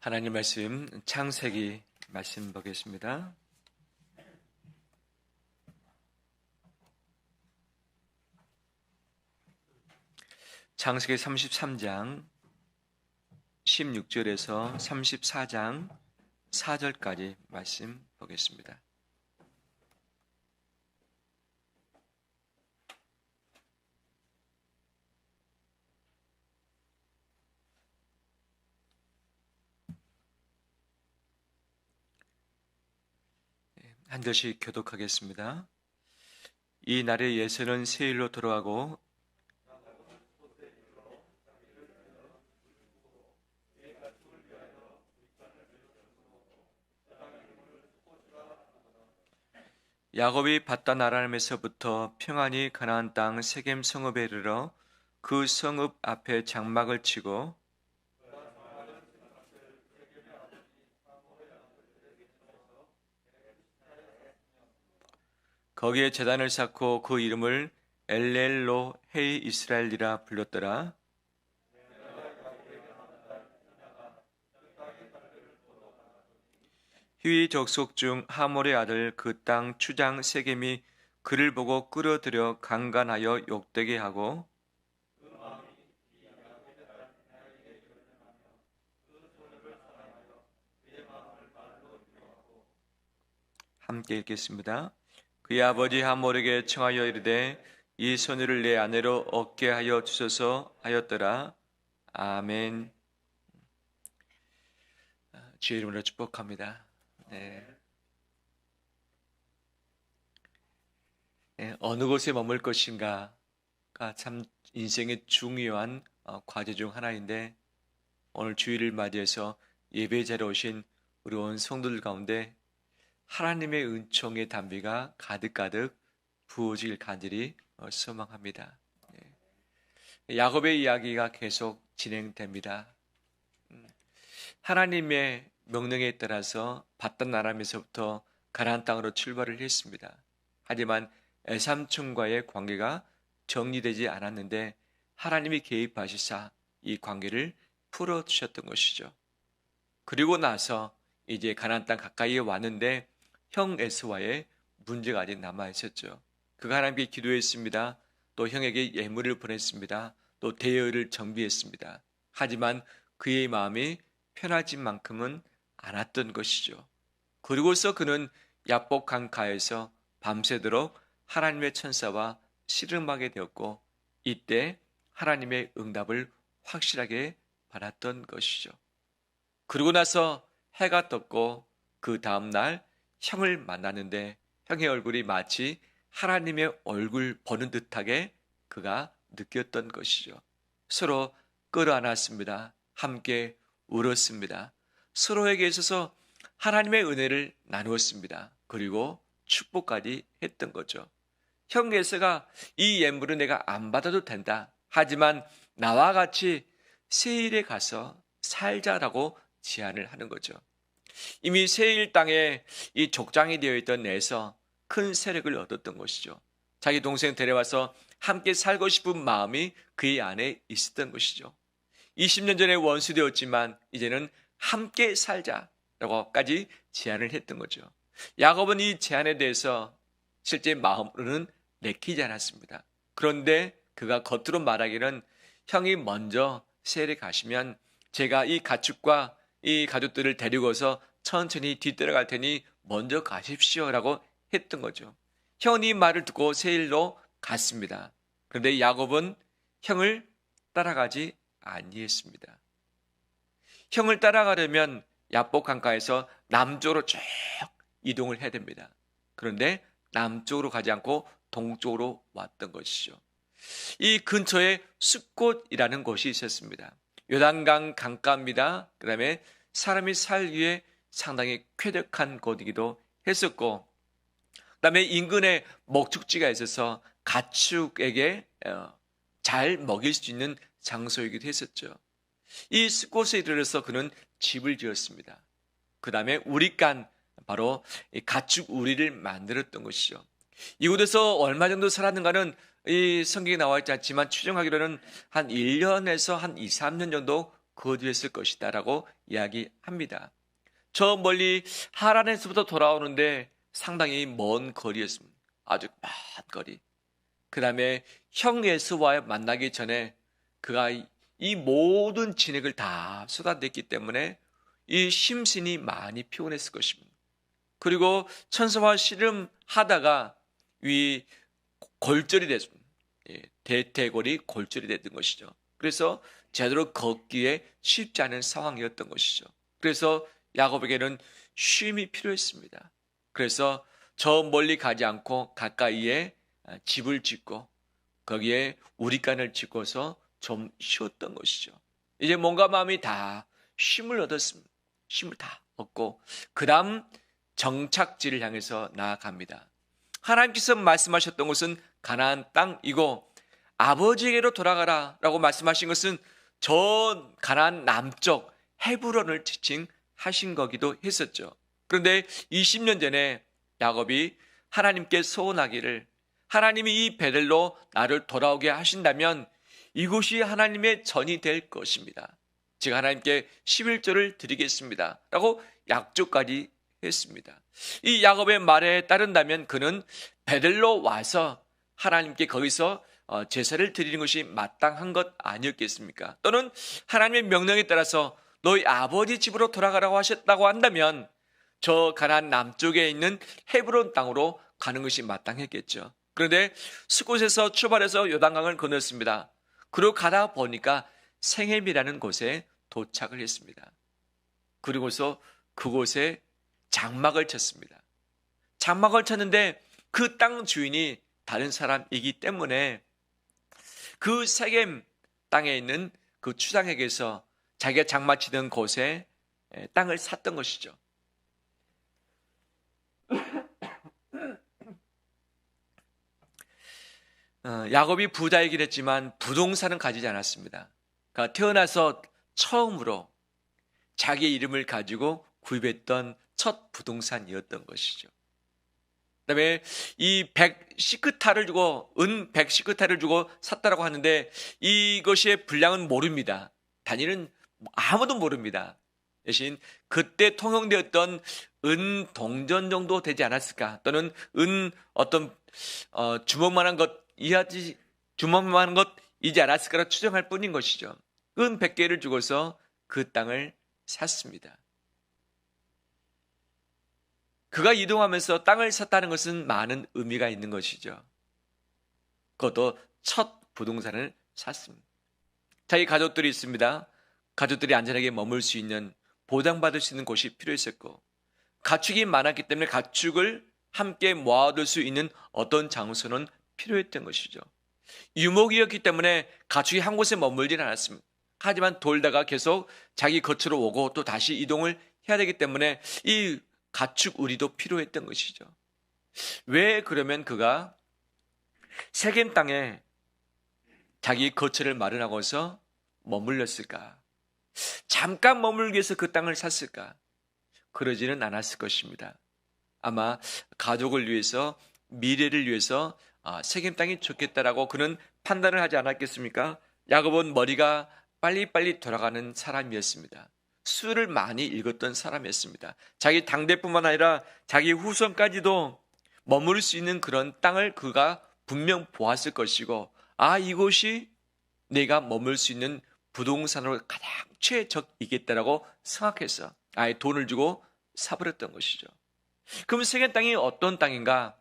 하나님 말씀 창세기 말씀 보겠습니다. 창세기 33장 16절에서 34장 4절까지 말씀 보겠습니다. 한 절씩 교독하겠습니다. 이 날에 예서는 세일로 돌아가고 야곱이 밧단 아람에서부터 평안히 가나안 땅 세겜 성읍에 이르러 그 성읍 앞에 장막을 치고 거기에 제단을 쌓고 그 이름을 엘레엘로 헤이 이스라엘이라 불렀더라. 히위 족속 중 하몰의 아들 그 땅 추장 세겜이 그를 보고 끌어들여 강간하여 욕되게 하고 함께 읽겠습니다. 그의 아버지 하몰에게 청하여 이르되 이 소녀를 내 아내로 얻게 하여 주소서 하였더라. 아멘. 주의 이름으로 축복합니다. 어느 곳에 머물 것인가가 참 인생의 중요한 과제 중 하나인데 오늘 주일을 맞이해서 예배 자리에 오신 우리 온 성도들 가운데 하나님의 은총의 담비가 가득가득 부어질 간절히 소망합니다. 야곱의 이야기가 계속 진행됩니다. 하나님의 명령에 따라서 밧단 아람에서부터 가나안 땅으로 출발을 했습니다. 하지만 애삼촌과의 관계가 정리되지 않았는데 하나님이 개입하시사 이 관계를 풀어주셨던 것이죠. 그리고 나서 이제 가나안 땅 가까이에 왔는데 형 에서와의 문제가 아직 남아있었죠. 그가 하나님께 기도했습니다. 또 형에게 예물을 보냈습니다. 또 대여를 정비했습니다. 하지만 그의 마음이 편하진 만큼은 않았던 것이죠. 그리고서 그는 야복 강가에서 밤새도록 하나님의 천사와 씨름하게 되었고 이때 하나님의 응답을 확실하게 받았던 것이죠. 그러고 나서 해가 떴고 그 다음날 형을 만나는데 형의 얼굴이 마치 하나님의 얼굴 보는 듯하게 그가 느꼈던 것이죠. 서로 끌어안았습니다. 함께 울었습니다. 서로에게 있어서 하나님의 은혜를 나누었습니다. 그리고 축복까지 했던 거죠. 형 에서가 이 예물은 내가 안 받아도 된다. 하지만 나와 같이 세일에 가서 살자라고 제안을 하는 거죠. 이미 세일 땅에 이 족장이 되어 있던 에서 큰 세력을 얻었던 것이죠. 자기 동생 데려와서 함께 살고 싶은 마음이 그의 안에 있었던 것이죠. 20년 전에 원수되었지만 이제는 함께 살자라고까지 제안을 했던 거죠. 야곱은 이 제안에 대해서 실제 마음으로는 내키지 않았습니다. 그런데 그가 겉으로 말하기는 형이 먼저 세일에 가시면 제가 이 가축과 이 가족들을 데리고서 천천히 뒤따라갈 테니 먼저 가십시오라고 했던 거죠. 형은 이 말을 듣고 세일로 갔습니다. 그런데 야곱은 형을 따라가지 아니했습니다. 형을 따라가려면 야복 강가에서 남쪽으로 쭉 이동을 해야 됩니다. 그런데 남쪽으로 가지 않고 동쪽으로 왔던 것이죠. 이 근처에 숫곳이라는 곳이 있었습니다. 요단강 강가입니다. 그 다음에 사람이 살기에 상당히 쾌적한 곳이기도 했었고 그 다음에 인근에 목축지가 있어서 가축에게 잘 먹일 수 있는 장소이기도 했었죠. 이 숫곳에 이르러서 그는 집을 지었습니다. 그 다음에 우리간 바로 가축 우리를 만들었던 것이죠. 이곳에서 얼마 정도 살았는가는 이 성경에 나와 있지 않지만 추정하기로는 한 1년에서 한 2, 3년 정도 거주했을 것이다 라고 이야기합니다. 저 멀리 하란에서부터 돌아오는데 상당히 먼 거리였습니다. 아주 먼 거리. 그 다음에 형 에서와 만나기 전에 그가 이 모든 진액을 다 쏟아냈기 때문에 이 심신이 많이 피곤했을 것입니다. 그리고 천사와 씨름하다가 이 골절이 됐습니다. 대퇴골이 골절이 됐던 것이죠. 그래서 제대로 걷기에 쉽지 않은 상황이었던 것이죠. 그래서 야곱에게는 쉼이 필요했습니다. 그래서 저 멀리 가지 않고 가까이에 집을 짓고 거기에 우리간을 짓고서 좀 쉬었던 것이죠. 이제 몸과 마음이 다 쉼을 얻었습니다. 쉼을 다 얻고 그 다음 정착지를 향해서 나아갑니다. 하나님께서 말씀하셨던 것은 가나안 땅이고 아버지에게로 돌아가라 라고 말씀하신 것은 저 가나안 남쪽 헤브론을 지칭하신 거기도 했었죠. 그런데 20년 전에 야곱이 하나님께 소원하기를 하나님이 이 베델로 나를 돌아오게 하신다면 이곳이 하나님의 전이 될 것입니다. 즉 하나님께 11조를 드리겠습니다 라고 약조까지 했습니다. 이 야곱의 말에 따른다면 그는 베델로 와서 하나님께 거기서 제사를 드리는 것이 마땅한 것 아니었겠습니까? 또는 하나님의 명령에 따라서 너희 아버지 집으로 돌아가라고 하셨다고 한다면 저 가나안 남쪽에 있는 헤브론 땅으로 가는 것이 마땅했겠죠. 그런데 스곳에서 출발해서 요단강을 건넜습니다. 그리고 가다 보니까 생햄이라는 곳에 도착을 했습니다. 그리고서 그곳에 장막을 쳤습니다. 장막을 쳤는데 그 땅 주인이 다른 사람이기 때문에 그 세겜 땅에 있는 그 추장에게서 자기가 장막 치던 곳에 땅을 샀던 것이죠. 야곱이 부자이긴 했지만 부동산은 가지지 않았습니다. 그러니까 태어나서 처음으로 자기의 이름을 가지고 구입했던 첫 부동산이었던 것이죠. 그 다음에 이 100시크타를 주고 은 100시크타를 주고 샀다라고 하는데 이것의 분량은 모릅니다. 단위는 아무도 모릅니다. 대신 그때 통용되었던 은 동전 정도 되지 않았을까, 또는 은 어떤 주먹만한 것이지 않았을까로 추정할 뿐인 것이죠. 은 100개를 주고서 그 땅을 샀습니다. 그가 이동하면서 땅을 샀다는 것은 많은 의미가 있는 것이죠. 그것도 첫 부동산을 샀습니다. 자기 가족들이 있습니다. 가족들이 안전하게 머물 수 있는, 보장받을 수 있는 곳이 필요했었고, 가축이 많았기 때문에 가축을 함께 모아둘 수 있는 어떤 장소는 필요했던 것이죠. 유목이었기 때문에 가축이 한 곳에 머물지는 않았습니다. 하지만 돌다가 계속 자기 겉으로 오고 또 다시 이동을 해야 되기 때문에 이 가축 우리도 필요했던 것이죠. 왜 그러면 그가 세겜 땅에 자기 거처를 마련하고서 머물렀을까? 잠깐 머물기 위해서 그 땅을 샀을까? 그러지는 않았을 것입니다. 아마 가족을 위해서, 미래를 위해서 세겜 땅이 좋겠다라고 그는 판단을 하지 않았겠습니까? 야곱은 머리가 빨리빨리 돌아가는 사람이었습니다. 수를 많이 읽었던 사람이었습니다. 자기 당대뿐만 아니라 자기 후손까지도 머무를 수 있는 그런 땅을 그가 분명 보았을 것이고, 이곳이 내가 머물 수 있는 부동산으로 가장 최적이겠다라고 생각해서 아예 돈을 주고 사버렸던 것이죠. 그럼 세겜 땅이 어떤 땅인가?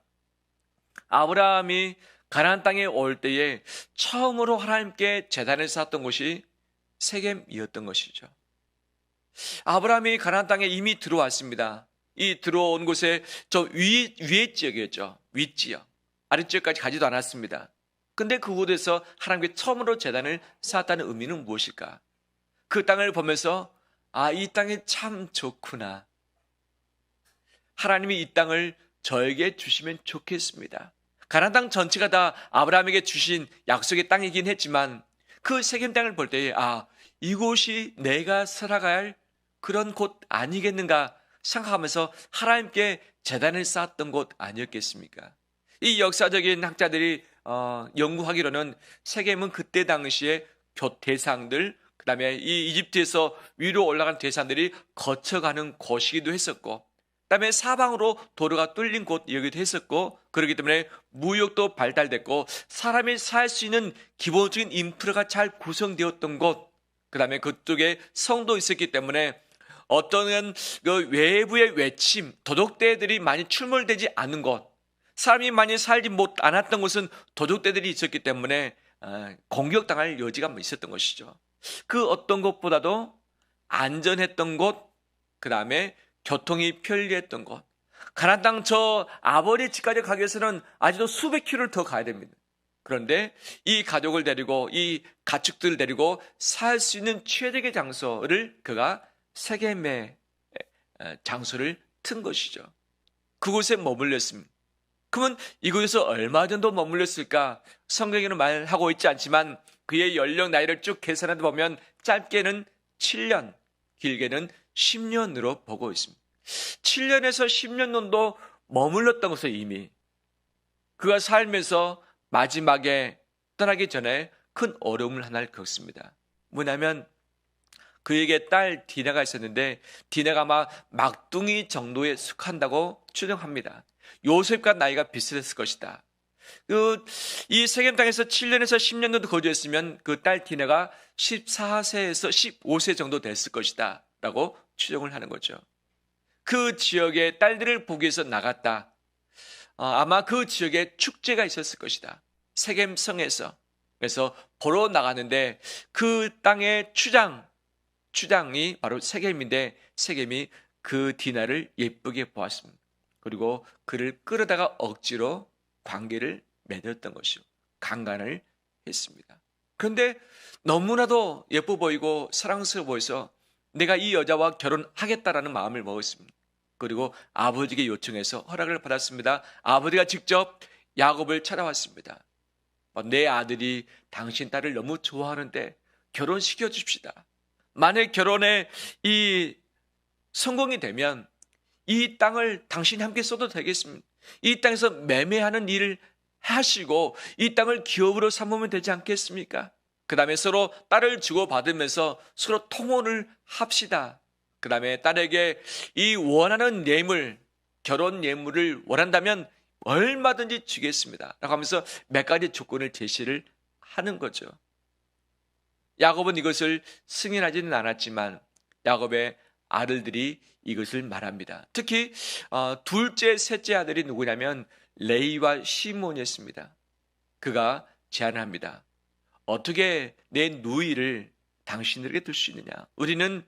아브라함이 가나안 땅에 올 때에 처음으로 하나님께 제단을 쌓았던 곳이 세겜이었던 것이죠. 아브라함이 가나안 땅에 이미 들어왔습니다. 이 들어온 곳에 저 위에 지역이었죠. 윗지역. 아랫지역까지 가지도 않았습니다. 근데 그곳에서 하나님께 처음으로 제단을 쌓았다는 의미는 무엇일까? 그 땅을 보면서 이 땅이 참 좋구나. 하나님이 이 땅을 저에게 주시면 좋겠습니다. 가나안 땅 전체가 다 아브라함에게 주신 약속의 땅이긴 했지만 그 세겜 땅을 볼 때에 이곳이 내가 살아가야 할 그런 곳 아니겠는가 생각하면서 하나님께 제단을 쌓았던 곳 아니었겠습니까? 이 역사적인 학자들이 연구하기로는 세겜은 그때 당시에 교태상들, 그다음에 이 이집트에서 위로 올라간 대산들이 거쳐가는 곳이기도 했었고, 그다음에 사방으로 도로가 뚫린 곳이기도 했었고, 그렇기 때문에 무역도 발달됐고 사람이 살 수 있는 기본적인 인프라가 잘 구성되었던 곳, 그다음에 그쪽에 성도 있었기 때문에 어떤 그 외부의 외침, 도적대들이 많이 출몰되지 않은 곳, 사람이 많이 살지 않았던 곳은 도적대들이 있었기 때문에 공격당할 여지가 있었던 것이죠. 그 어떤 것보다도 안전했던 곳, 그 다음에 교통이 편리했던 곳. 가나안 땅 저 아버지 집까지 가기 위해서는 아직도 수백 킬로를 더 가야 됩니다. 그런데 이 가족을 데리고 이 가축들을 데리고 살 수 있는 최적의 장소를 그가 세겜의 장소를 튼 것이죠. 그곳에 머물렀습니다. 그러면 이곳에서 얼마 정도 머물렀을까? 성경에는 말하고 있지 않지만 그의 연령 나이를 쭉 계산해 보면 짧게는 7년, 길게는 10년으로 보고 있습니다. 7년에서 10년 정도 머물렀던 것을 이미 그가 살면서 마지막에 떠나기 전에 큰 어려움을 하나를 겪습니다. 뭐냐면 그에게 딸 디나가 있었는데 디나가 아마 막둥이 정도에 속한다고 추정합니다. 요셉과 나이가 비슷했을 것이다. 이 세겜 땅에서 7년에서 10년 정도 거주했으면 그 딸 디나가 14세에서 15세 정도 됐을 것이다 라고 추정을 하는 거죠. 그 지역에 딸들을 보기 위해서 나갔다. 아마 그 지역에 축제가 있었을 것이다. 세겜 성에서. 그래서 보러 나가는데 그 땅의 추장이 바로 세겜인데 세겜이 그 디나를 예쁘게 보았습니다. 그리고 그를 끌어다가 억지로 관계를 맺었던 것이요. 강간을 했습니다. 그런데 너무나도 예뻐 보이고 사랑스러워 보여서 내가 이 여자와 결혼하겠다라는 마음을 먹었습니다. 그리고 아버지에게 요청해서 허락을 받았습니다. 아버지가 직접 야곱을 찾아왔습니다. 내 아들이 당신 딸을 너무 좋아하는데 결혼시켜 줍시다. 만약 결혼에 이 성공이 되면 이 땅을 당신이 함께 써도 되겠습니다. 이 땅에서 매매하는 일을 하시고 이 땅을 기업으로 삼으면 되지 않겠습니까? 그 다음에 서로 딸을 주고받으면서 서로 통혼을 합시다. 그 다음에 딸에게 이 원하는 예물, 결혼 예물을 원한다면 얼마든지 주겠습니다 라고 하면서 몇 가지 조건을 제시를 하는 거죠. 야곱은 이것을 승인하지는 않았지만 야곱의 아들들이 이것을 말합니다. 특히 둘째, 셋째 아들이 누구냐면 레이와 시몬이었습니다. 그가 제안을 합니다. 어떻게 내 누이를 당신들에게 둘 수 있느냐? 우리는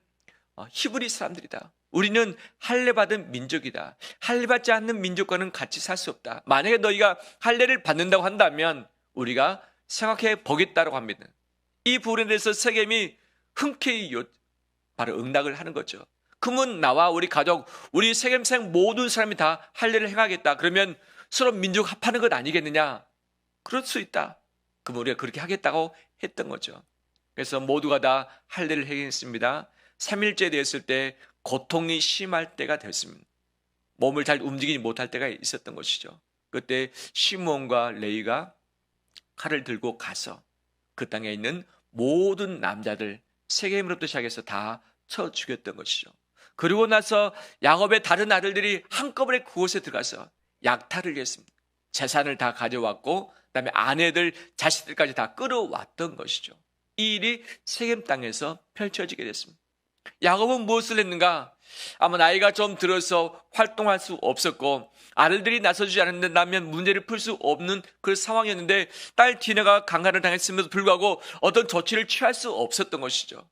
히브리 사람들이다. 우리는 할례받은 민족이다. 할례받지 않는 민족과는 같이 살 수 없다. 만약에 너희가 할례를 받는다고 한다면 우리가 생각해 보겠다고 합니다. 이 부분에 대해서 세겜이 흔쾌히 바로 응낙을 하는 거죠. 그러면 나와 우리 가족, 우리 세겜생 모든 사람이 다 할례를 행하겠다. 그러면 서로 민족 합하는 것 아니겠느냐? 그럴 수 있다. 그러면 우리가 그렇게 하겠다고 했던 거죠. 그래서 모두가 다 할례를 행했습니다. 3일째 됐을 때 고통이 심할 때가 됐습니다. 몸을 잘 움직이지 못할 때가 있었던 것이죠. 그때 시몬과 레이가 칼을 들고 가서 그 땅에 있는 모든 남자들 세겜으로부터 시작해서 다 쳐 죽였던 것이죠. 그리고 나서 야곱의 다른 아들들이 한꺼번에 그곳에 들어가서 약탈을 했습니다. 재산을 다 가져왔고 그다음에 아내들, 자식들까지 다 끌어왔던 것이죠. 이 일이 세겜 땅에서 펼쳐지게 됐습니다. 야곱은 무엇을 했는가? 아마 나이가 좀 들어서 활동할 수 없었고 아들들이 나서주지 않는다면 문제를 풀 수 없는 그 상황이었는데 딸 디나가 강간을 당했음에도 불구하고 어떤 조치를 취할 수 없었던 것이죠.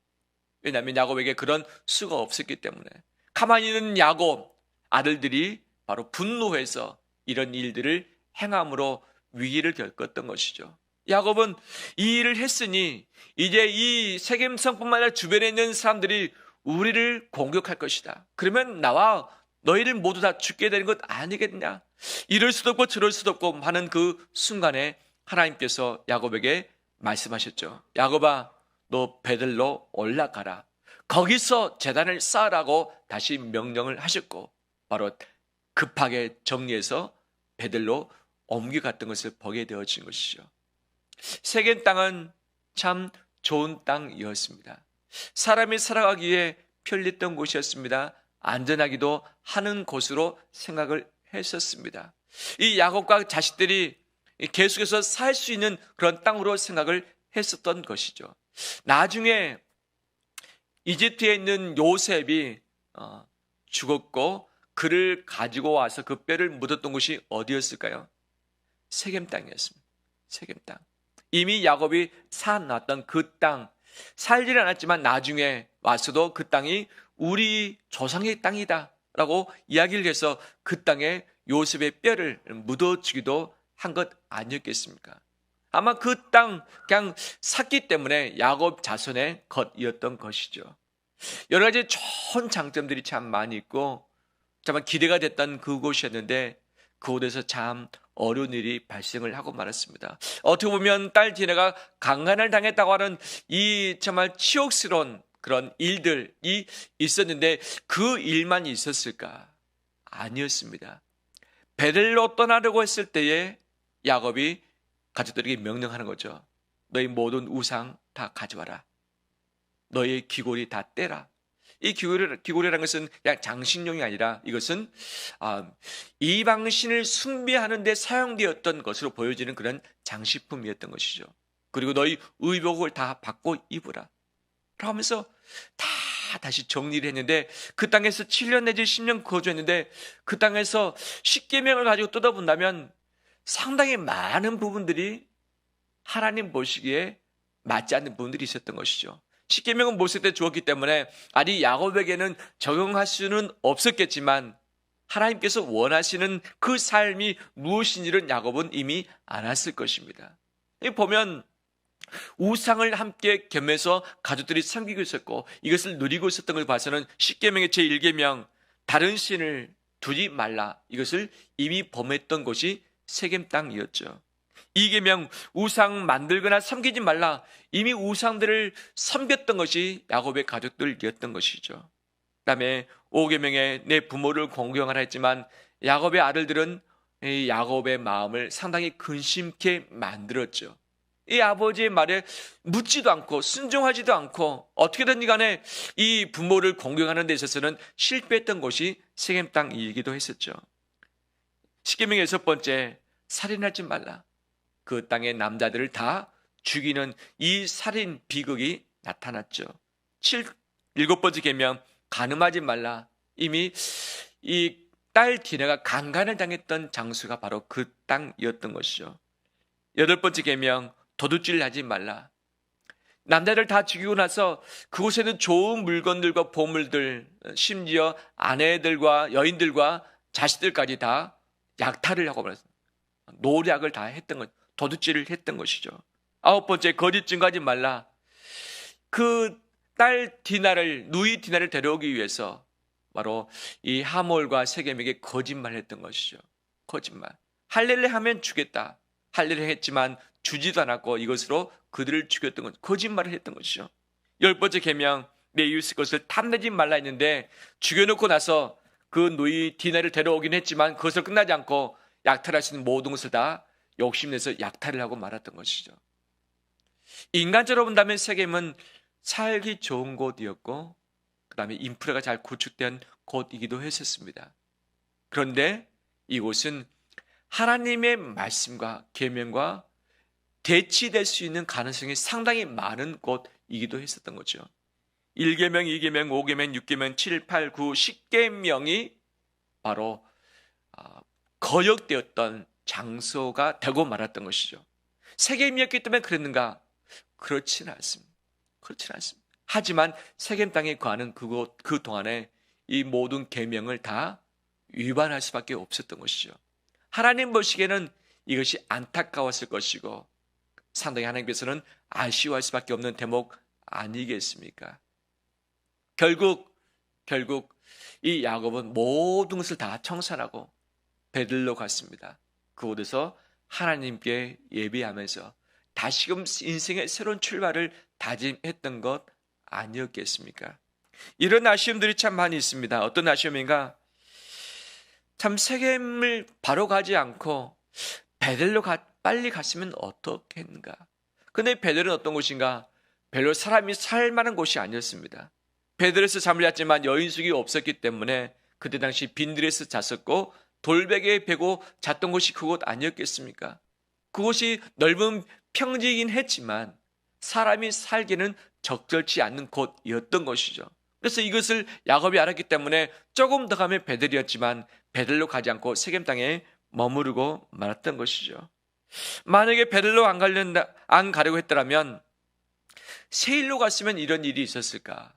왜냐하면 야곱에게 그런 수가 없었기 때문에. 가만히 있는 야곱 아들들이 바로 분노해서 이런 일들을 행함으로 위기를 겪었던 것이죠. 야곱은 이 일을 했으니 이제 이 세겜성뿐만 아니라 주변에 있는 사람들이 우리를 공격할 것이다. 그러면 나와 너희를 모두 다 죽게 되는 것 아니겠냐? 이럴 수도 없고 저럴 수도 없고 하는 그 순간에 하나님께서 야곱에게 말씀하셨죠. 야곱아, 너 베들로 올라가라. 거기서 제단을 쌓으라고 다시 명령을 하셨고 바로 급하게 정리해서 베들로 옮겨갔던 것을 보게 되어진 것이죠. 세겜 땅은 참 좋은 땅이었습니다. 사람이 살아가기에 편리했던 곳이었습니다. 안전하기도 하는 곳으로 생각을 했었습니다. 이 야곱과 자식들이 계속해서 살 수 있는 그런 땅으로 생각을 했었던 것이죠. 나중에 이집트에 있는 요셉이 죽었고 그를 가지고 와서 그 뼈를 묻었던 곳이 어디였을까요? 세겜 땅이었습니다. 세겜 땅. 이미 야곱이 살아났던 그 땅, 살지는 않았지만 나중에 와서도 그 땅이 우리 조상의 땅이다 라고 이야기를 해서 그 땅에 요셉의 뼈를 묻어주기도 한 것 아니었겠습니까? 아마 그 땅 그냥 샀기 때문에 야곱 자손의 것이었던 것이죠. 여러 가지 좋은 장점들이 참 많이 있고 정말 기대가 됐던 그곳이었는데 그곳에서 참 어려운 일이 발생을 하고 말았습니다. 어떻게 보면 딸 디나가 강간을 당했다고 하는 이 정말 치욕스러운 그런 일들이 있었는데 그 일만 있었을까? 아니었습니다. 베델로 떠나려고 했을 때에 야곱이 가족들에게 명령하는 거죠. 너희 모든 우상 다 가져와라. 너희 귀고리 다 떼라. 이 귀고리라는 것은 그냥 장식용이 아니라 이것은 이방신을 숭배하는 데 사용되었던 것으로 보여지는 그런 장식품이었던 것이죠. 그리고 너희 의복을 다 바꿔 입으라. 하면서 다시 정리를 했는데 그 땅에서 7년 내지 10년 거주했는데 그 땅에서 십계명을 가지고 뜯어본다면 상당히 많은 부분들이 하나님 보시기에 맞지 않는 부분들이 있었던 것이죠. 십계명은 모세 때 주었기 때문에 아직 야곱에게는 적용할 수는 없었겠지만 하나님께서 원하시는 그 삶이 무엇인지를 야곱은 이미 알았을 것입니다. 보면 우상을 함께 겸해서 가족들이 섬기고 있었고 이것을 누리고 있었던 걸 봐서는 십계명의 제1계명 다른 신을 두지 말라 이것을 이미 범했던 곳이 세겜 땅이었죠. 2계명 우상 만들거나 섬기지 말라 이미 우상들을 섬겼던 것이 야곱의 가족들이었던 것이죠. 그다음에 5계명에 내 부모를 공경하라 했지만 야곱의 아들들은 이 야곱의 마음을 상당히 근심케 만들었죠. 이 아버지의 말에 묻지도 않고 순종하지도 않고 어떻게든 간에 이 부모를 공경하는 데 있어서는 실패했던 곳이 세겜 땅이기도 했었죠. 십계명의 6번째 살인하지 말라. 그 땅의 남자들을 다 죽이는 이 살인 비극이 나타났죠. 7번째 계명 간음하지 말라. 이미 이 딸 디나가 강간을 당했던 장소가 바로 그 땅이었던 것이죠. 8번째 계명 도둑질 하지 말라. 남자들 다 죽이고 나서 그곳에는 좋은 물건들과 보물들 심지어 아내들과 여인들과 자식들까지 다 약탈을 하고 말았습니다. 노략을 다 했던 것, 도둑질을 했던 것이죠. 9번째 거짓 증거하지 말라. 그 딸 디나를 누이 디나를 데려오기 위해서 바로 이 하몰과 세겜에게 거짓말을 했던 것이죠. 거짓말. 할례를 하면 주겠다. 할례를 했지만 주지도 않았고 이것으로 그들을 죽였던 것, 거짓말을 했던 것이죠. 10번째 계명 내 이웃의 것을 탐내지 말라 했는데 죽여놓고 나서 그 누이 디나를 데려오긴 했지만 그것을 끝나지 않고 약탈할 수 있는 모든 것을 다 욕심내서 약탈을 하고 말았던 것이죠. 인간적으로 본다면 세겜은 살기 좋은 곳이었고 그 다음에 인프라가 잘 구축된 곳이기도 했었습니다. 그런데 이곳은 하나님의 말씀과 계명과 대치될 수 있는 가능성이 상당히 많은 곳이기도 했었던 거죠. 1계명, 2계명, 5계명, 6계명, 7, 8, 9, 10계명이 바로 거역되었던 장소가 되고 말았던 것이죠. 세겜이었기 때문에 그랬는가? 그렇지는 않습니다. 하지만 세겜 땅에 거하는 그 동안에 이 모든 계명을 다 위반할 수밖에 없었던 것이죠. 하나님 보시기에는 이것이 안타까웠을 것이고 상당히 하나님께서는 아쉬워할 수밖에 없는 대목 아니겠습니까? 결국 이 야곱은 모든 것을 다 청산하고 베들로 갔습니다. 그곳에서 하나님께 예배하면서 다시금 인생의 새로운 출발을 다짐했던 것 아니었겠습니까? 이런 아쉬움들이 참 많이 있습니다. 어떤 아쉬움인가? 참 세겜을 바로 가지 않고 베델로 빨리 갔으면 어떻겠는가? 근데 베델은 어떤 곳인가? 별로 사람이 살 만한 곳이 아니었습니다. 베들에서 잠을 잤지만 여인숙이 없었기 때문에 그때 당시 빈들에서 잤었고 돌베개에 베고 잤던 곳이 그곳 아니었겠습니까? 그곳이 넓은 평지이긴 했지만 사람이 살기는 적절치 않는 곳이었던 것이죠. 그래서 이것을 야곱이 알았기 때문에 조금 더 가면 베들이었지만 베들로 가지 않고 세겜 땅에 머무르고 말았던 것이죠. 만약에 베들로 안 가려고 했더라면 세일로 갔으면 이런 일이 있었을까?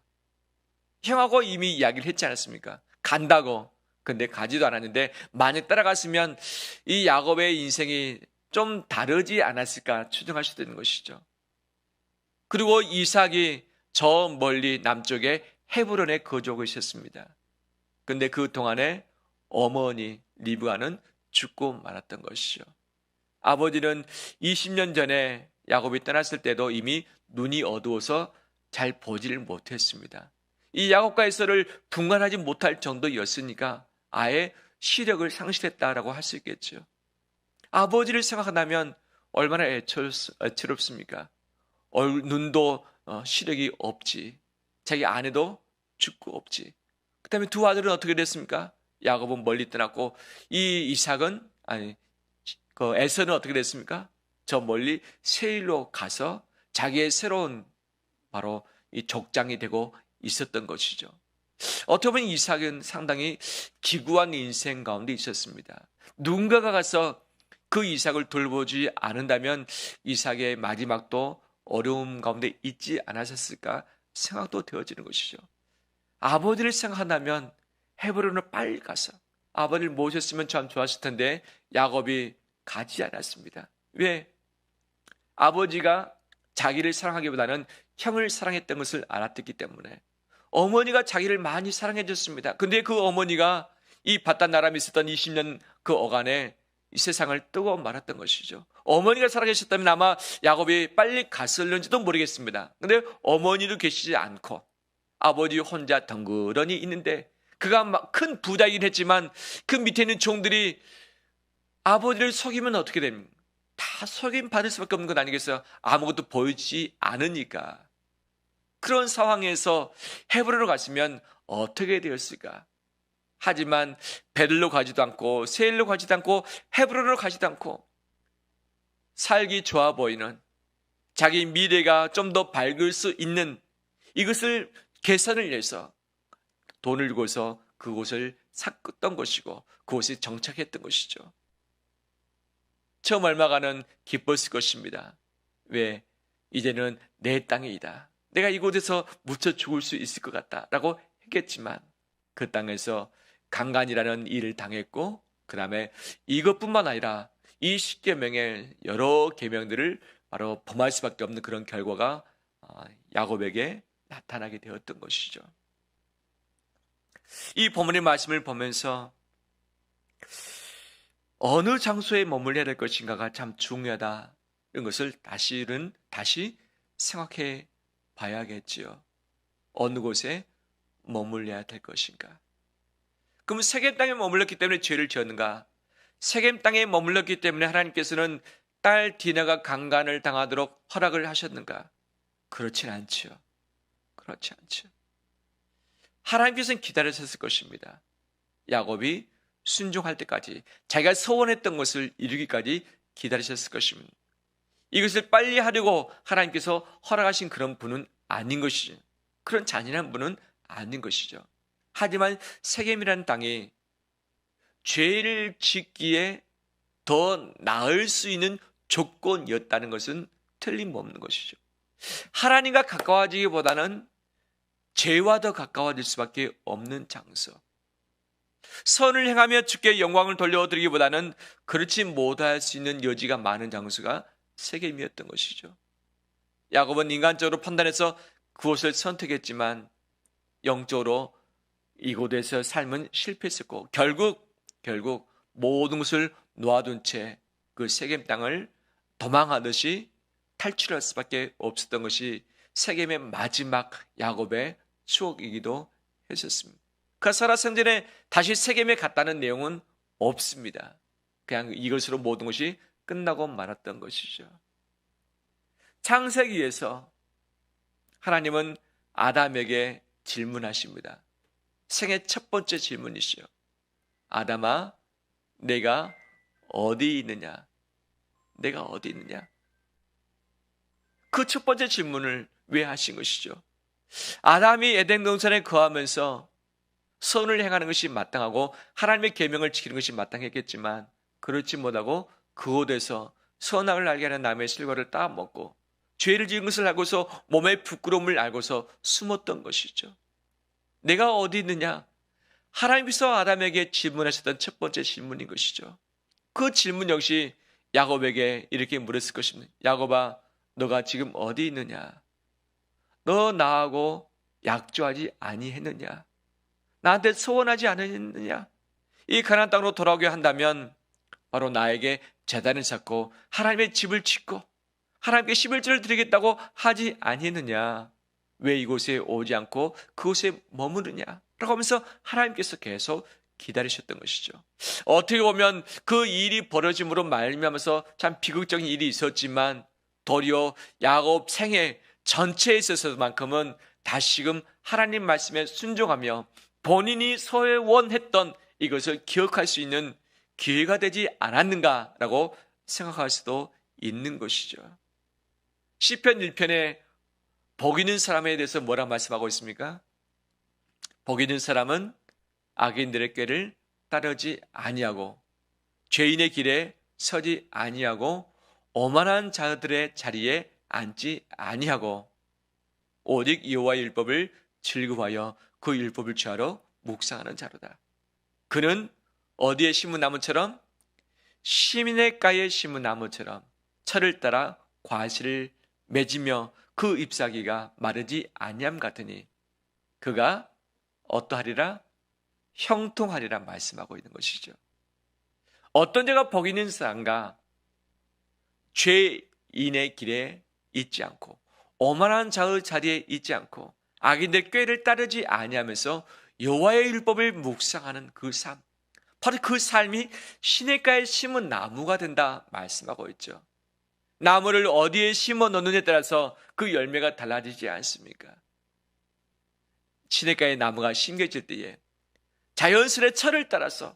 형하고 이미 이야기를 했지 않았습니까? 간다고. 근데 가지도 않았는데 만약 따라갔으면 이 야곱의 인생이 좀 다르지 않았을까 추정할 수도 있는 것이죠. 그리고 이삭이 저 멀리 남쪽에 헤브론에 거주하고 있었습니다. 근데 그 동안에 어머니 리브가는 죽고 말았던 것이죠. 아버지는 20년 전에 야곱이 떠났을 때도 이미 눈이 어두워서 잘 보지를 못했습니다. 이 야곱과 에서를 분간하지 못할 정도였으니까 아예 시력을 상실했다라고 할 수 있겠죠. 아버지를 생각한다면 얼마나 애처롭습니까? 눈도 시력이 없지. 자기 아내도 죽고 없지. 그 다음에 두 아들은 어떻게 됐습니까? 야곱은 멀리 떠났고 이 이삭은 그 에서는 어떻게 됐습니까? 저 멀리 세일로 가서 자기의 새로운 바로 이 족장이 되고 있었던 것이죠. 어떻게 보면 이삭은 상당히 기구한 인생 가운데 있었습니다. 누군가가 가서 그 이삭을 돌보지 않는다면 이삭의 마지막도 어려움 가운데 있지 않았을까 생각도 되어지는 것이죠. 아버지를 생각한다면 헤브론을 빨리 가서 아버지를 모셨으면 참 좋았을 텐데 야곱이 가지 않았습니다. 왜? 아버지가 자기를 사랑하기보다는 형을 사랑했던 것을 알았기 때문에 어머니가 자기를 많이 사랑해 줬습니다. 근데 그 어머니가 이 바단 나람에 있었던 20년 그 어간에 이 세상을 뜨고 말았던 것이죠. 어머니가 살아계셨다면 아마 야곱이 빨리 갔을는지도 모르겠습니다. 근데 어머니도 계시지 않고 아버지 혼자 덩그러니 있는데 그가 막 큰 부자이긴 했지만 그 밑에 있는 종들이 아버지를 속이면 어떻게 됩니까? 다 속임 받을 수밖에 없는 것 아니겠어요? 아무것도 보이지 않으니까. 그런 상황에서 헤브론으로 갔으면 어떻게 되었을까? 하지만 베들로 가지도 않고 세일로 가지도 않고 헤브론으로 가지도 않고 살기 좋아 보이는 자기 미래가 좀 더 밝을 수 있는 이것을 계산을 해서 돈을 들고서 그곳을 샀던 것이고 그곳에 정착했던 것이죠. 처음 얼마간은 기뻤을 것입니다. 왜? 이제는 내 땅이다. 내가 이곳에서 묻혀 죽을 수 있을 것 같다라고 했겠지만 그 땅에서 강간이라는 일을 당했고 그 다음에 이것뿐만 아니라 이 10계명의 여러 계명들을 바로 범할 수밖에 없는 그런 결과가 야곱에게 나타나게 되었던 것이죠. 이 본문의 말씀을 보면서 어느 장소에 머물러야 될 것인가가 참 중요하다. 이런 것을 다시 생각해 봐야겠지요. 어느 곳에 머물러야 될 것인가? 그럼 세겜 땅에 머물렀기 때문에 죄를 지었는가? 세겜 땅에 머물렀기 때문에 하나님께서는 딸 디나가 강간을 당하도록 허락을 하셨는가? 그렇진 않죠. 그렇지 않죠. 하나님께서는 기다리셨을 것입니다. 야곱이 순종할 때까지 자기가 소원했던 것을 이루기까지 기다리셨을 것입니다. 이것을 빨리 하려고 하나님께서 허락하신 그런 분은 아닌 것이죠. 그런 잔인한 분은 아닌 것이죠. 하지만 세겜이라는 땅이 죄를 짓기에 더 나을 수 있는 조건이었다는 것은 틀림없는 것이죠. 하나님과 가까워지기보다는 죄와 더 가까워질 수밖에 없는 장소. 선을 행하며 주께 영광을 돌려드리기보다는 그렇지 못할 수 있는 여지가 많은 장소가 세겜이었던 것이죠. 야곱은 인간적으로 판단해서 그곳을 선택했지만 영적으로 이곳에서 삶은 실패했었고 결국 모든 것을 놓아둔 채 그 세겜 땅을 도망하듯이 탈출할 수밖에 없었던 것이 세겜의 마지막 야곱의 추억이기도 했었습니다. 그 살아생전에 다시 세겜에 갔다는 내용은 없습니다. 그냥 이것으로 모든 것이 끝나고 말았던 것이죠. 창세기에서 하나님은 아담에게 질문하십니다. 생애 첫 번째 질문이시죠. 아담아, 내가 어디 있느냐? 내가 어디 있느냐? 그 첫 번째 질문을 왜 하신 것이죠? 아담이 에덴 동산에 거하면서 선을 행하는 것이 마땅하고 하나님의 계명을 지키는 것이 마땅했겠지만 그렇지 못하고 그곳에서 선악을 알게 하는 나무의 실과를 따먹고 죄를 지은 것을 알고서 몸의 부끄러움을 알고서 숨었던 것이죠. 내가 어디 있느냐? 하나님께서 아담에게 질문하셨던 첫 번째 질문인 것이죠. 그 질문 역시 야곱에게 이렇게 물었을 것입니다. 야곱아, 너가 지금 어디 있느냐? 너 나하고 약조하지 아니했느냐? 나한테 소원하지 않았느냐? 이 가나안 땅으로 돌아오게 한다면 바로 나에게 제단을 쌓고 하나님의 집을 짓고 하나님께 11조를 드리겠다고 하지 아니했느냐? 왜 이곳에 오지 않고 그곳에 머무르냐? 라고 하면서 하나님께서 계속 기다리셨던 것이죠. 어떻게 보면 그 일이 벌어짐으로 말미암아서 참 비극적인 일이 있었지만 도리어 야곱 생애 전체에 있어서만큼은 다시금 하나님 말씀에 순종하며 본인이 소원했던 이것을 기억할 수 있는 기회가 되지 않았는가라고 생각할 수도 있는 것이죠. 시편 1편에 복 있는 사람에 대해서 뭐라 말씀하고 있습니까? 복 있는 사람은 악인들의 꾀를 따르지 아니하고 죄인의 길에 서지 아니하고 오만한 자들의 자리에 앉지 아니하고 오직 여호와의 율법을 즐거워하여 그 율법을 취하러 묵상하는 자로다. 그는 어디에 심은 나무처럼 시냇가에 심은 나무처럼 철을 따라 과실을 맺으며 그 잎사귀가 마르지 아니함 같으니 그가 어떠하리라? 형통하리라 말씀하고 있는 것이죠. 어떤 자가 복 있는 사람과 죄인의 길에 있지 않고 오만한 자의 자리에 있지 않고 악인의 꾀를 따르지 아니하면서 여호와의 율법을 묵상하는 그 삶, 바로 그 삶이 시냇가에 심은 나무가 된다 말씀하고 있죠. 나무를 어디에 심어 놓느냐에 따라서 그 열매가 달라지지 않습니까? 시냇가에 나무가 심겨질 때에 자연스레 철을 따라서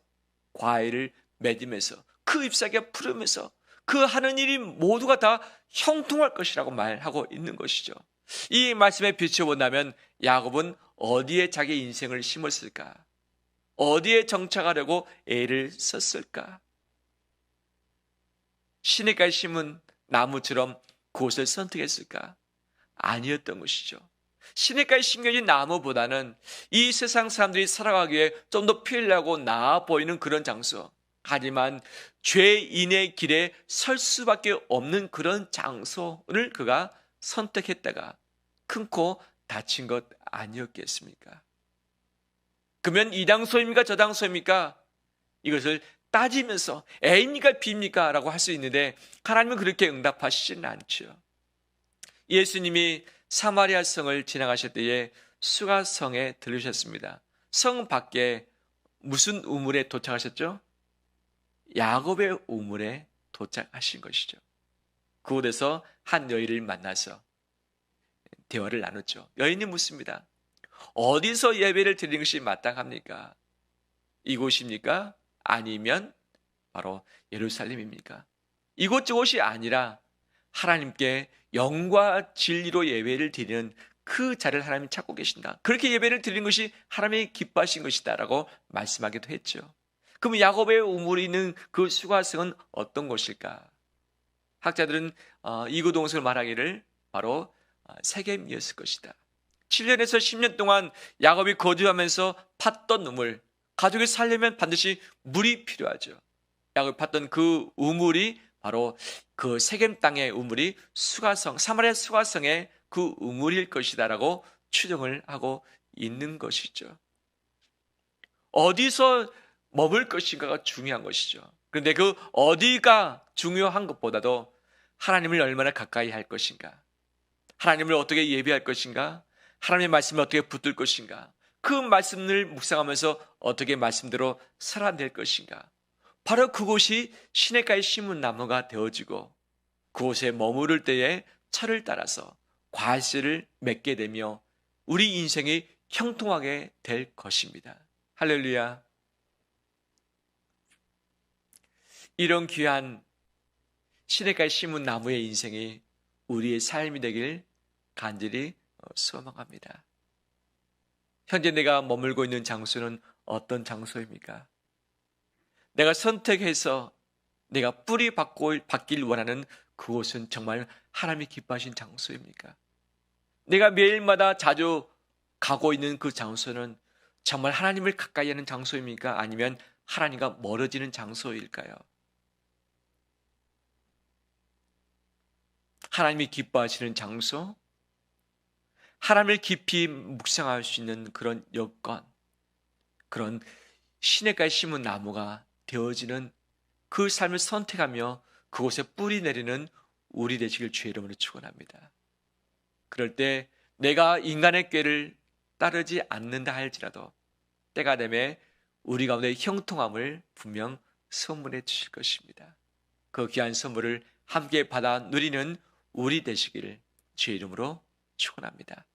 과일을 맺으면서 그 잎사귀가 푸르면서 그 하는 일이 모두가 다 형통할 것이라고 말하고 있는 것이죠. 이 말씀에 비춰본다면 야곱은 어디에 자기 인생을 심었을까? 어디에 정착하려고 애를 썼을까? 시냇가에 심은 나무처럼 그곳을 선택했을까? 아니었던 것이죠. 시냇가에 심겨진 나무보다는 이 세상 사람들이 살아가기에 좀 더 편리하고 나아 보이는 그런 장소, 하지만 죄인의 길에 설 수밖에 없는 그런 장소를 그가 선택했다가 큰코 다친 것 아니었겠습니까? 그러면 이 장소입니까? 저 장소입니까? 이것을 따지면서 A입니까? B입니까? 라고 할 수 있는데 하나님은 그렇게 응답하시지는 않죠. 예수님이 사마리아 성을 지나가실 때에 수가성에 들르셨습니다. 성 밖에 무슨 우물에 도착하셨죠? 야곱의 우물에 도착하신 것이죠. 그곳에서 한 여인을 만나서 대화를 나눴죠. 여인이 묻습니다. 어디서 예배를 드리는 것이 마땅합니까? 이곳입니까? 아니면 바로 예루살렘입니까? 이곳저곳이 아니라 하나님께 영과 진리로 예배를 드리는 그 자리를 하나님이 찾고 계신다. 그렇게 예배를 드리는 것이 하나님이 기뻐하신 것이다 라고 말씀하기도 했죠. 그럼 야곱의 우물이 있는 그 수가성은 어떤 곳일까? 학자들은 이구동성을 말하기를 바로 세겜이었을 것이다. 7년에서 10년 동안 야곱이 거주하면서 팠던 우물, 가족이 살려면 반드시 물이 필요하죠. 야곱이 팠던 그 우물이 바로 그 세겜 땅의 우물이 수가성, 사마리아 수가성의 그 우물일 것이다라고 추정을 하고 있는 것이죠. 어디서 머물 것인가가 중요한 것이죠. 그런데 그 어디가 중요한 것보다도 하나님을 얼마나 가까이 할 것인가, 하나님을 어떻게 예배할 것인가, 하나님의 말씀을 어떻게 붙들 것인가, 그 말씀을 묵상하면서 어떻게 말씀대로 살아낼 것인가, 바로 그곳이 시냇가에 심은 나무가 되어지고 그곳에 머무를 때에 철을 따라서 과실을 맺게 되며 우리 인생이 형통하게 될 것입니다. 할렐루야. 이런 귀한 시냇가에 심은 나무의 인생이 우리의 삶이 되길 간절히 소망합니다. 현재 내가 머물고 있는 장소는 어떤 장소입니까? 내가 선택해서 내가 뿌리 받길 원하는 그곳은 정말 하나님이 기뻐하신 장소입니까? 내가 매일마다 자주 가고 있는 그 장소는 정말 하나님을 가까이 하는 장소입니까? 아니면 하나님과 멀어지는 장소일까요? 하나님이 기뻐하시는 장소, 하나님을 깊이 묵상할 수 있는 그런 여건, 그런 시냇가에 심은 나무가 되어지는 그 삶을 선택하며 그곳에 뿌리 내리는 우리 되시길 주의 이름으로 축원합니다. 그럴 때 내가 인간의 꾀를 따르지 않는다 할지라도 때가 되매 우리 가운데 형통함을 분명 선물해 주실 것입니다. 그 귀한 선물을 함께 받아 누리는 우리 되시기를 주의 이름으로 축원합니다.